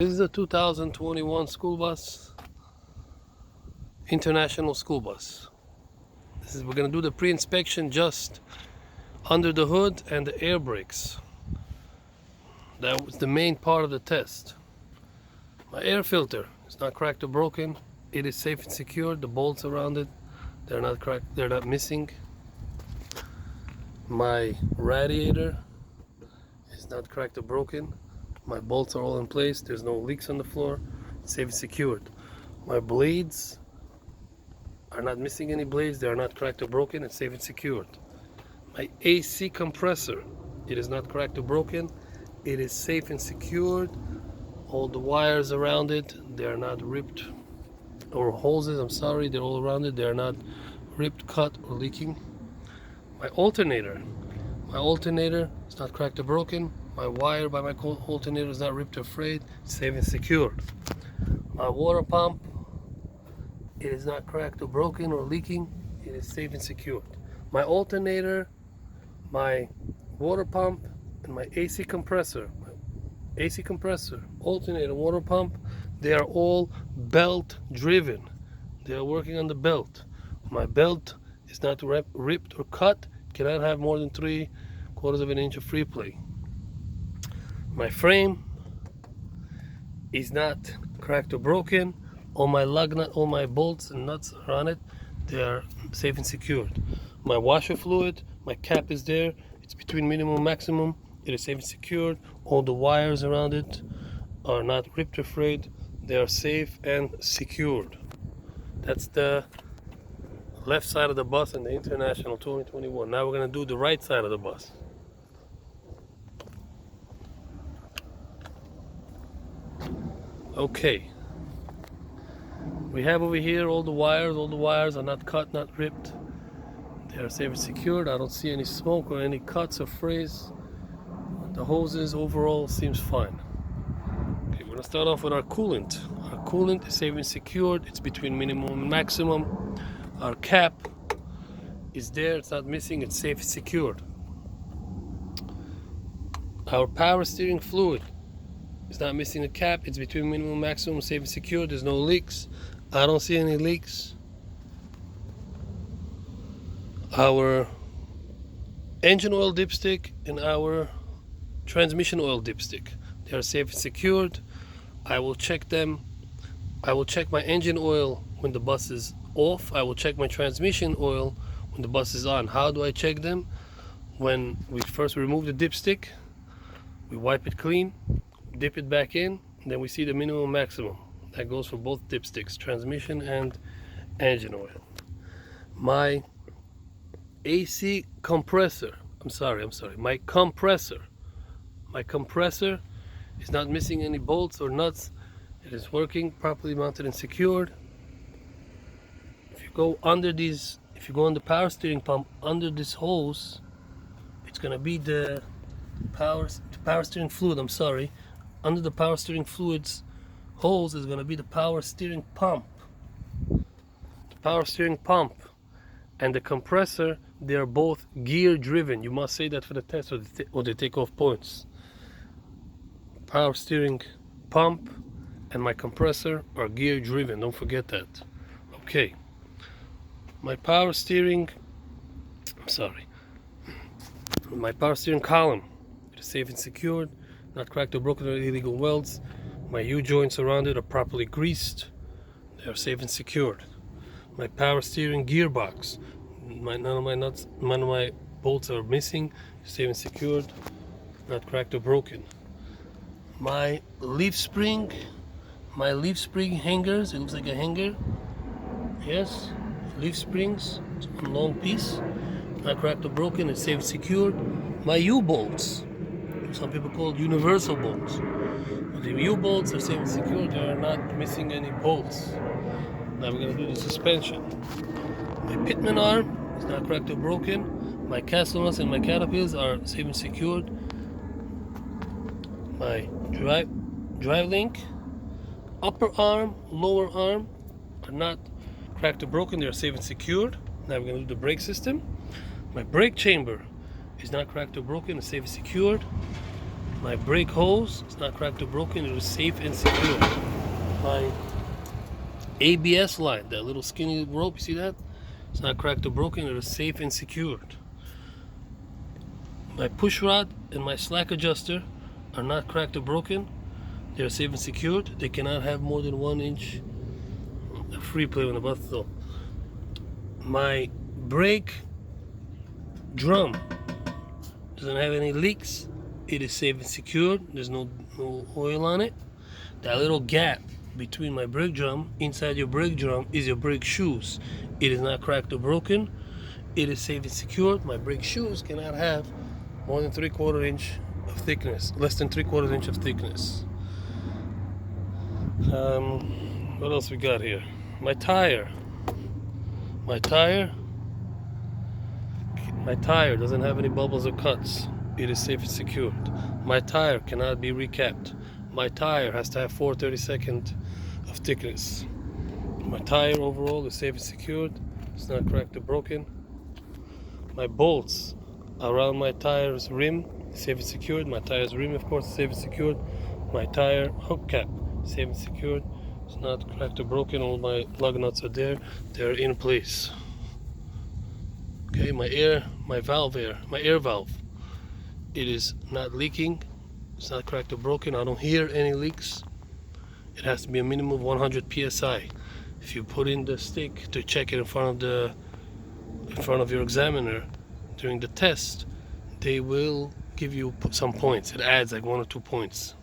This is a 2021 school bus, international school bus. We're gonna do the pre-inspection just under the hood and the air brakes. That was the main part of the test. My air filter is not cracked or broken. It is safe and secure. The bolts around it, they're not cracked, they're not missing. My radiator is not cracked or broken. My bolts are all in place. There's no leaks on the floor. It's safe and secured. My blades are not missing any blades. They are not cracked or broken. It's safe and secured. My AC compressor, it is not cracked or broken. It is safe and secured. All the wires around it, they are not ripped, or hoses, I'm sorry, they're all around it. They are not ripped, cut, or leaking. My alternator is not cracked or broken. My wire by my alternator is not ripped or frayed. It's safe and secured. My water pump, it is not cracked or broken or leaking. It is safe and secured. My alternator, my water pump, and my AC compressor, alternator, water pump, they are all belt driven. They are working on the belt. My belt is not ripped or cut. Cannot have more than 3/4 of an inch of free play. My frame is not cracked or broken. All my lug nut, all my bolts and nuts are on it. They are safe and secured. My washer fluid, my cap is there. It's between minimum and maximum. It is safe and secured. All the wires around it are not ripped or frayed. They are safe and secured. That's the left side of the bus in the International 2021. Now we're going to do the right side of the bus. Okay, we have over here all the wires are not cut, not ripped. They are safe and secured. I don't see any smoke or any cuts or frays. The hoses overall seems fine. Okay, we're gonna start off with our coolant. Our coolant is safe and secured. It's between minimum and maximum. Our cap is there, it's not missing, it's safe and secured. Our power steering fluid, it's not missing a cap. It's between minimum and maximum, safe and secure. There's no leaks. I don't see any leaks. Our engine oil dipstick and our transmission oil dipstick, they are safe and secured. I will check them. I will check my engine oil when the bus is off. I will check my transmission oil when the bus is on. How do I check them? When we first remove the dipstick, we wipe it clean, dip it back in, and then we see the minimum and maximum. That goes for both dipsticks, transmission and engine oil. My AC compressor, my compressor is not missing any bolts or nuts. It is working, properly mounted and secured. If you go on the power steering pump under this hose, it's gonna be the power steering fluid, under the power steering fluids hose is going to be the power steering pump. The power steering pump and the compressor, they are both gear driven. You must say that for the test or they take off points. Power steering pump and my compressor are gear driven. Don't forget that. Okay. My power steering column, it is safe and secured. Not cracked or broken or illegal welds. My U-joints around it are properly greased. They are safe and secured. My power steering gearbox, none of my bolts are missing. Safe and secured. Not cracked or broken. My leaf spring hangers. It looks like a hanger. Yes, leaf springs. It's one long piece. Not cracked or broken. It's safe and secured. My U-bolts. Some people call it universal bolts. The U-bolts are safe and secure. They are not missing any bolts. Now we're going to do the suspension. My pitman arm is not cracked or broken. My castle nuts and my caterpillars are safe and secured. My drive link, upper arm, lower arm are not cracked or broken. They are safe and secured. Now we're going to do the brake system. My brake chamber is not cracked or broken. It's safe and secured. My brake hose is not cracked or broken. It is safe and secure. My ABS line, that little skinny rope, you see that? It's not cracked or broken. It is safe and secured. My push rod and my slack adjuster are not cracked or broken. They are safe and secured. They cannot have more than 1 inch free play on the bus though. My brake drum doesn't have any leaks. It is safe and secured. There's no oil on it. That little gap between my brake drum, inside your brake drum, is your brake shoes. It is not cracked or broken. It is safe and secured. My brake shoes cannot have more than 3/4 inch of thickness, less than 3/4 inch of thickness. What else we got here? My tire doesn't have any bubbles or cuts. It is safe and secured. My tire cannot be recapped. My tire has to have 4/32 of thickness. My tire overall is safe and secured. It's not cracked or broken. My bolts around my tire's rim, safe and secured. My tire's rim, of course, is safe and secured. My tire hubcap, safe and secured. It's not cracked or broken. All my lug nuts are there. They're in place. Okay, my air valve. It is not leaking. It's not cracked or broken. I don't hear any leaks. It has to be a minimum of 100 psi. If you put in the stick to check it in front of your examiner during the test, they will give you some points. It adds like 1 or 2 points.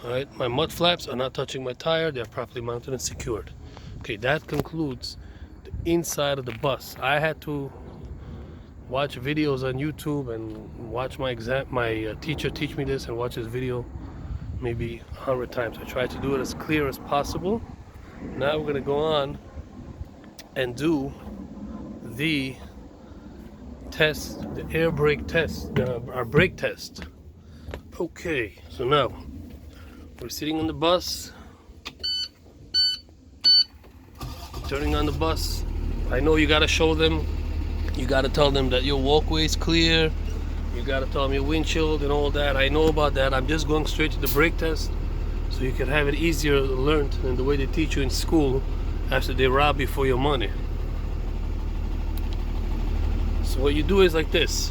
All right, my mud flaps are not touching my tire. They're properly mounted and secured. Okay, that concludes the inside of the bus. I had to watch videos on YouTube and watch my teacher teach me this and watch this video maybe 100 times. I tried to do it as clear as possible. Now we're gonna go on and do the test, the air brake test, our brake test. Okay, so now we're sitting on the bus, turning on the bus. I know you gotta show them, you gotta tell them that your walkway is clear, you gotta tell them your windshield and all that. I know about that. I'm just going straight to the brake test so you can have it easier learned than the way they teach you in school after they rob you for your money. So what you do is like this.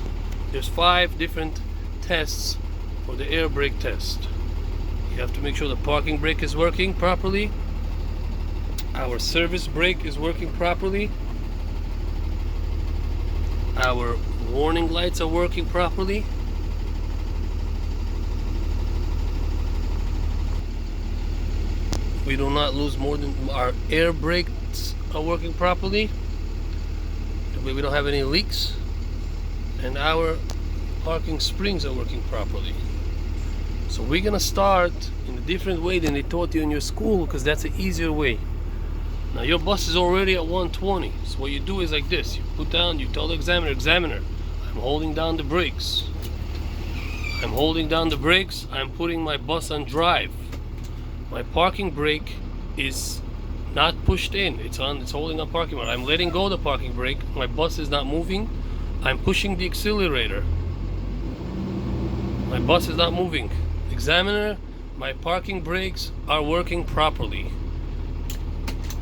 There's 5 different tests for the air brake test. You have to make sure the parking brake is working properly. Our service brake is working properly. Our warning lights are working properly. We do not lose more than our air brakes are working properly. We don't have any leaks. And our parking springs are working properly. So we're gonna start in a different way than they taught you in your school, because that's an easier way. Now your bus is already at 120. So what you do is like this. You tell the examiner, I'm holding down the brakes. I'm holding down the brakes. I'm putting my bus on drive. My parking brake is not pushed in. It's holding on parking mode. I'm letting go of the parking brake. My bus is not moving. I'm pushing the accelerator. My bus is not moving. Examiner, my parking brakes are working properly.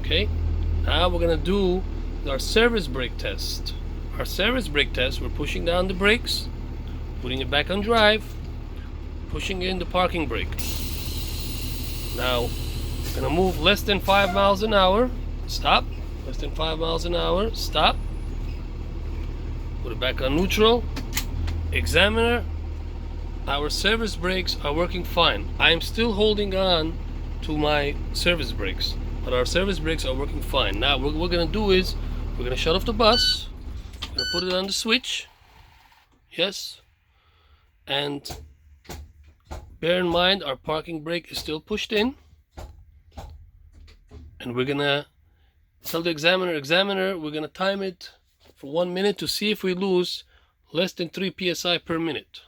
Okay, now we're gonna do our service brake test. Our service brake test, we're pushing down the brakes, putting it back on drive, pushing in the parking brake. Now, we're gonna move less than 5 miles an hour. Stop. Less than 5 miles an hour. Stop. Put it back on neutral. Examiner, our service brakes are working fine. I'm still holding on to my service brakes, but our service brakes are working fine. Now what we're gonna do is we're gonna shut off the bus. We're gonna put it on the switch. Yes. And bear in mind our parking brake is still pushed in. And we're gonna tell the examiner, we're gonna time it for 1 minute to see if we lose less than 3 psi per minute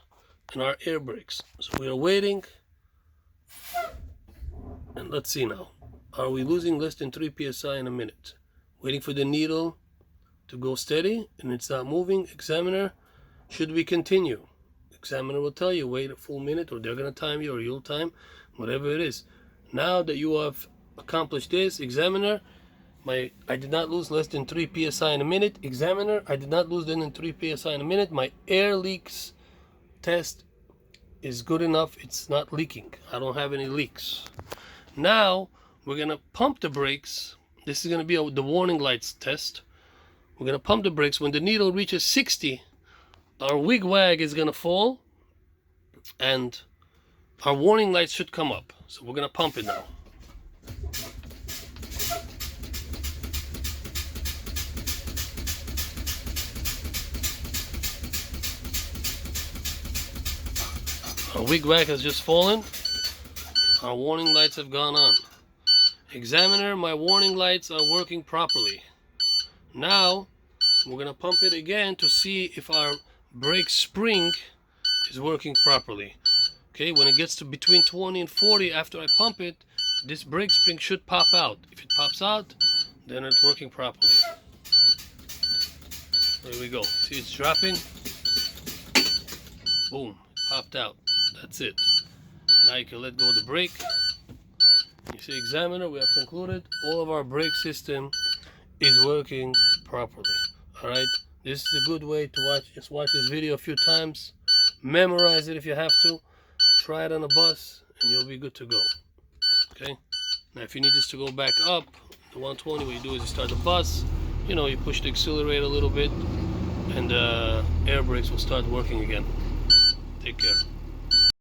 in our air brakes. So we are waiting, and let's see now. Are we losing less than 3 psi in a minute? Waiting for the needle to go steady, and it's not moving. Examiner, should we continue? Examiner will tell you, wait a full minute, or they're gonna time you, or you'll time, whatever it is. Now that you have accomplished this, examiner, I did not lose less than 3 psi in a minute. Examiner, I did not lose less than 3 psi in a minute. My air leaks test is good enough. It's not leaking. I don't have any leaks. Now we're gonna pump the brakes. This is gonna be the warning lights test. We're gonna pump the brakes. When the needle reaches 60, our wig wag is gonna fall and our warning lights should come up. So we're gonna pump it now. Our wig wag has just fallen. Our warning lights have gone on. Examiner, my warning lights are working properly. Now we're gonna pump it again to see if our brake spring is working properly. Okay, when it gets to between 20 and 40 after I pump it, this brake spring should pop out. If it pops out, then it's working properly. There we go. See, it's dropping. Boom, it popped out. That's it. Now you can let go of the brake. You see, examiner, we have concluded all of our brake system is working properly. Alright, this is a good way to watch. Just watch this video a few times. Memorize it if you have to. Try it on a bus and you'll be good to go. Okay? Now if you need this to go back up, the 120, what you do is you start the bus, you know, you push the accelerator a little bit and the air brakes will start working again. Take care.